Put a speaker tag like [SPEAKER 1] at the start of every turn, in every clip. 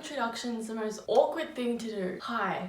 [SPEAKER 1] introduction is the most awkward thing to do. Hi.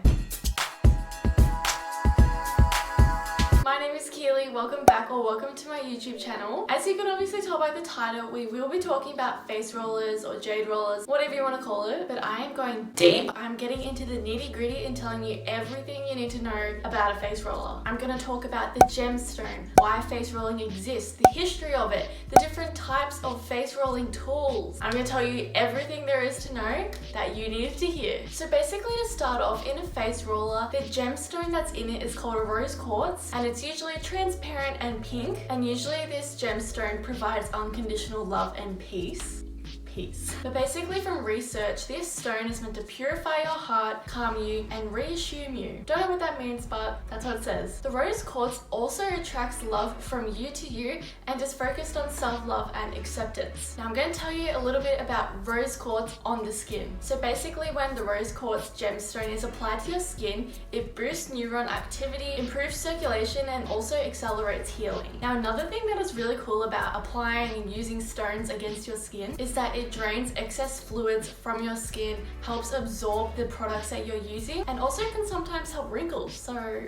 [SPEAKER 1] My name is Keely, welcome back or welcome to my YouTube channel. As you can obviously tell by the title, we will be talking about face rollers or jade rollers, whatever you want to call it, but I am going deep. I'm getting into the nitty gritty and telling you everything you need to know about a face roller. I'm going to talk about the gemstone, why face rolling exists, the history of it, the different types of face rolling tools. I'm going to tell you everything there is to know that you needed to hear. So basically, to start off, in a face roller, the gemstone that's in it is called a rose quartz, and it's usually transparent and pink, and usually this gemstone provides unconditional love and peace. But basically, from research, this stone is meant to purify your heart, calm you, and reassure you. Don't know what that means, but that's what it says. The rose quartz also attracts love from you to you and is focused on self-love and acceptance. Now I'm going to tell you a little bit about rose quartz on the skin. So basically, when the rose quartz gemstone is applied to your skin, it boosts neuron activity, improves circulation, and also accelerates healing. Now another thing that is really cool about applying and using stones against your skin is that it drains excess fluids from your skin, helps absorb the products that you're using, and also can sometimes help wrinkles. So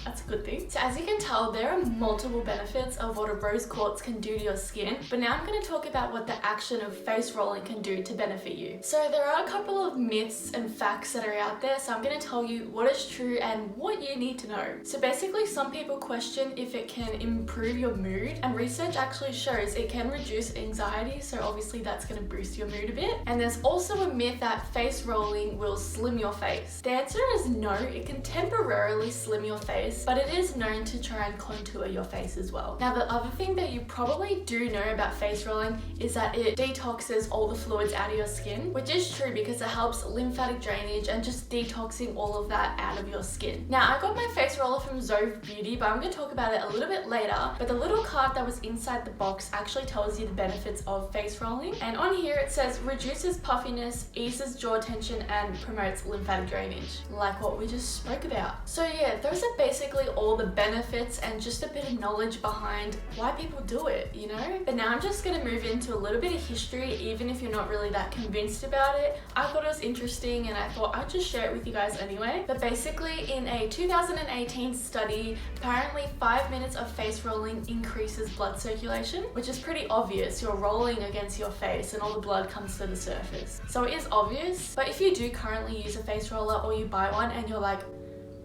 [SPEAKER 1] that's a good thing. So as you can tell, there are multiple benefits of what a rose quartz can do to your skin, but now I'm going to talk about what the action of face rolling can do to benefit you. So there are a couple of myths and facts that are out there, so I'm going to tell you what is true and what you need to know. So basically, some people question if it can improve your mood, and research actually shows it can reduce anxiety, so obviously that's going to boost your mood a bit. And there's also a myth that face rolling will slim your face. The answer is no, it can temporarily slim your face, but it is known to try and contour your face as well. Now the other thing that you probably do know about face rolling is that it detoxes all the fluids out of your skin, which is true because it helps lymphatic drainage and just detoxing all of that out of your skin. Now I got my face roller from Zove Beauty, but I'm going to talk about it a little bit later, but the little card that was inside the box actually tells you the benefits of face rolling, and on here it says reduces puffiness, eases jaw tension, and promotes lymphatic drainage, like what we just spoke about. So yeah, those are basically all the benefits and just a bit of knowledge behind why people do it, you know? But now I'm just going to move into a little bit of history, even if you're not really that convinced about it. I thought it was interesting and I thought I'd just share it with you guys anyway. But basically, in a 2018 study, apparently 5 minutes of face rolling increases blood circulation, which is pretty obvious. You're rolling against your face and all the blood comes to the surface. So it is obvious, but if you do currently use a face roller or you buy one and you're like,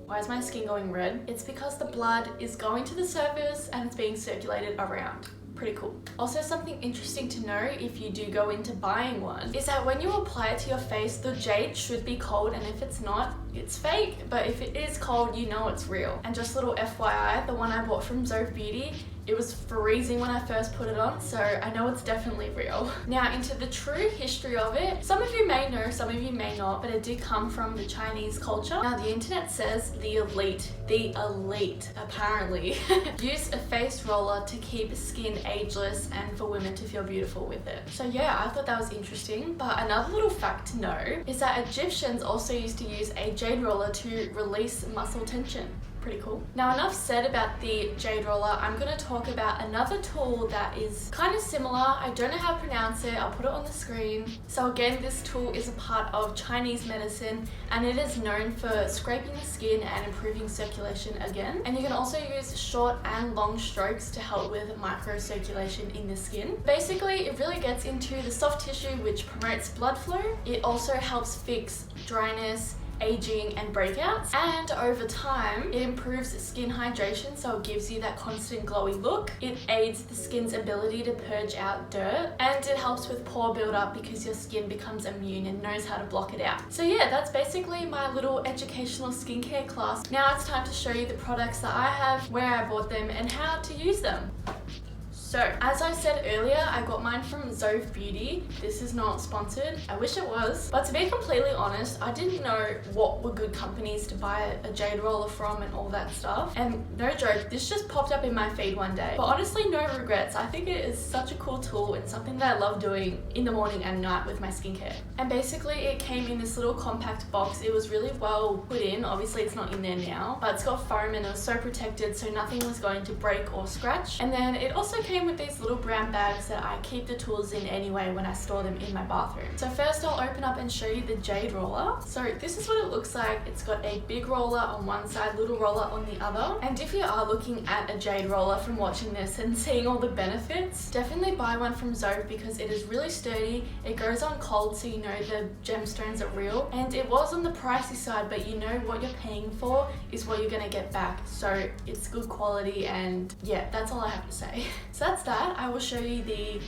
[SPEAKER 1] why is my skin going red? It's because the blood is going to the surface and it's being circulated around. Pretty cool. Also, something interesting to know if you do go into buying one is that when you apply it to your face, the jade should be cold, and if it's not, it's fake. But if it is cold, you know it's real. And just a little FYI, the one I bought from Zove Beauty, it was freezing when I first put it on, so I know it's definitely real. Now into the true history of it. Some of you may know, some of you may not, but it did come from the Chinese culture. Now the internet says the elite apparently use a face roller to keep skin ageless and for women to feel beautiful with it. So yeah, I thought that was interesting. But another little fact to know is that Egyptians also used to use a jade roller to release muscle tension. Pretty cool. Now enough said about the jade roller. I'm going to talk about another tool that is kind of similar. I don't know how to pronounce it. I'll put it on the screen. So again, this tool is a part of Chinese medicine and it is known for scraping the skin and improving circulation again. And you can also use short and long strokes to help with microcirculation in the skin. Basically, it really gets into the soft tissue which promotes blood flow. It also helps fix dryness, aging, and breakouts, and over time it improves skin hydration, so it gives you that constant glowy look. It aids the skin's ability to purge out dirt, and it helps with pore buildup because your skin becomes immune and knows how to block it out. So yeah, that's basically my little educational skincare class. Now it's time to show you the products that I have, where I bought them, and how to use them. So, as I said earlier, I got mine from Zove Beauty. This is not sponsored. I wish it was. But to be completely honest, I didn't know what were good companies to buy a jade roller from and all that stuff. And no joke, this just popped up in my feed one day. But honestly, no regrets. I think it is such a cool tool and something that I love doing in the morning and night with my skincare. And basically, it came in this little compact box. It was really well put in. Obviously, it's not in there now, but it's got foam and it was so protected so nothing was going to break or scratch. And then it also came came with these little brown bags that I keep the tools in anyway when I store them in my bathroom. So first I'll open up and show you the jade roller. So this is what it looks like. It's got a big roller on one side, little roller on the other. And if you are looking at a jade roller from watching this and seeing all the benefits, definitely buy one from Zoe because it is really sturdy. It goes on cold so you know the gemstones are real. And it was on the pricey side, but you know what you're paying for is what you're gonna get back. So it's good quality, and yeah, that's all I have to say. So that's that. I will show you the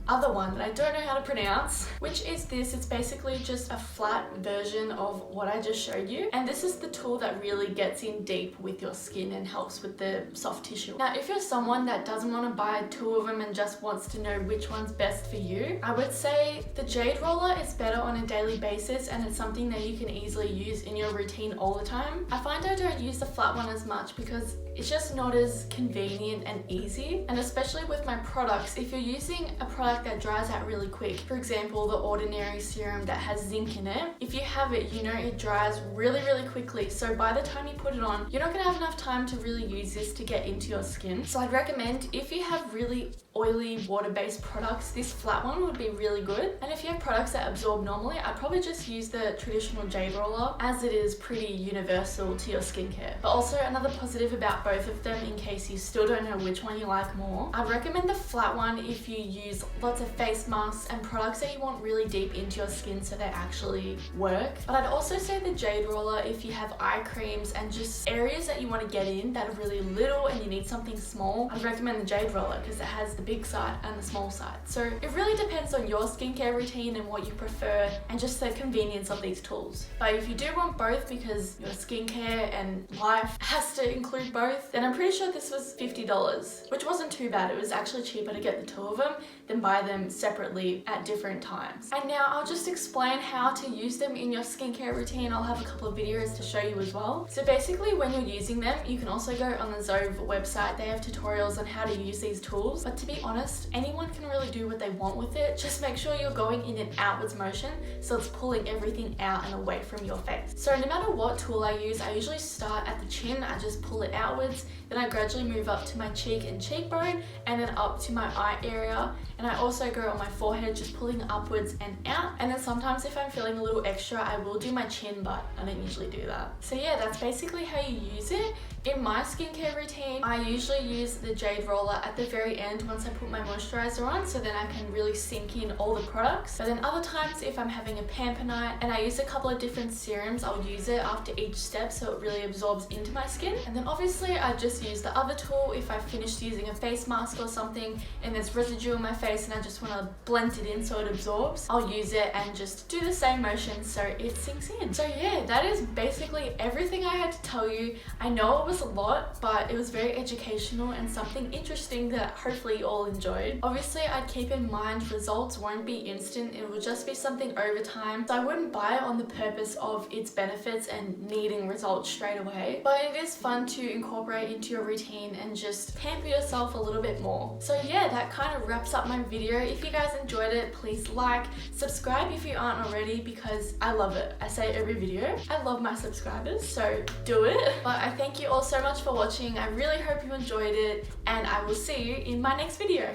[SPEAKER 1] other one that I don't know how to pronounce, which is this. It's basically just a flat version of what I just showed you, and this is the tool that really gets in deep with your skin and helps with the soft tissue. Now if you're someone that doesn't want to buy two of them and just wants to know which one's best for you, I would say the jade roller is better on a daily basis, and it's something that you can easily use in your routine all the time. I find I don't use the flat one as much because it's just not as convenient and easy, and especially with my products, if you're using a product that dries out really quick, for example the ordinary serum that has zinc in it, if you have it, you know it dries really quickly, so by the time you put it on, you're not going to have enough time to really use this to get into your skin. So I'd recommend, if you have really oily water-based products, this flat one would be really good. And if you have products that absorb normally, I'd probably just use the traditional jade roller, as it is pretty universal to your skincare. But also another positive about both of them, in case you still don't know which one you like more, I'd recommend the flat one if you use lots of face masks and products that you want really deep into your skin so they actually work. But I'd also say the jade roller if you have eye creams and just areas that you want to get in that are really little and you need something small. I'd recommend the jade roller because it has the big side and the small side. So it really depends on your skincare routine and what you prefer and just the convenience of these tools. But if you do want both because your skincare and life has to include both, then I'm pretty sure this was $50, which wasn't too bad. It was actually cheaper to get the two of them than buy them separately at different times. And now I'll just explain how to use them in your skincare routine. I'll have a couple of videos to show you as well. So basically when you're using them, you can also go on the Zove website. They have tutorials on how to use these tools. But to be honest, anyone can really do what they want with it. Just make sure you're going in an outwards motion so it's pulling everything out and away from your face. So no matter what tool I use, I usually start at the chin. I just pull it outwards. Then I gradually move up to my cheek and cheekbone, and then up to my eye area. And I also go on my forehead, just pulling upwards and out. And then sometimes if I'm feeling a little extra, I will do my chin, but I don't usually do that. So yeah, that's basically how you use it. In my skincare routine, I usually use the jade roller at the very end once I put my moisturizer on, so then I can really sink in all the products. But then other times, if I'm having a pamper night and I use a couple of different serums, I'll use it after each step so it really absorbs into my skin. And then obviously I just use the other tool if I finished using a face mask or something and there's residue in my face and I just want to blend it in so it absorbs. I'll use it and just do the same motion so it sinks in. So yeah, that is basically everything I had to tell you. I know it was a lot, but it was very educational and something interesting that hopefully you all enjoyed. Obviously, I'd keep in mind results won't be instant. It will just be something over time. So I wouldn't buy it on the purpose of its benefits and needing results straight away. But it is fun to incorporate into your routine and just pamper yourself a little bit more. So yeah, that kind of wraps up my video. If you guys enjoyed it, please like, subscribe if you aren't already because I love it. I say it every video. I love my subscribers, so do it. But I thank you all so much for watching. I really hope you enjoyed it, and I will see you in my next video.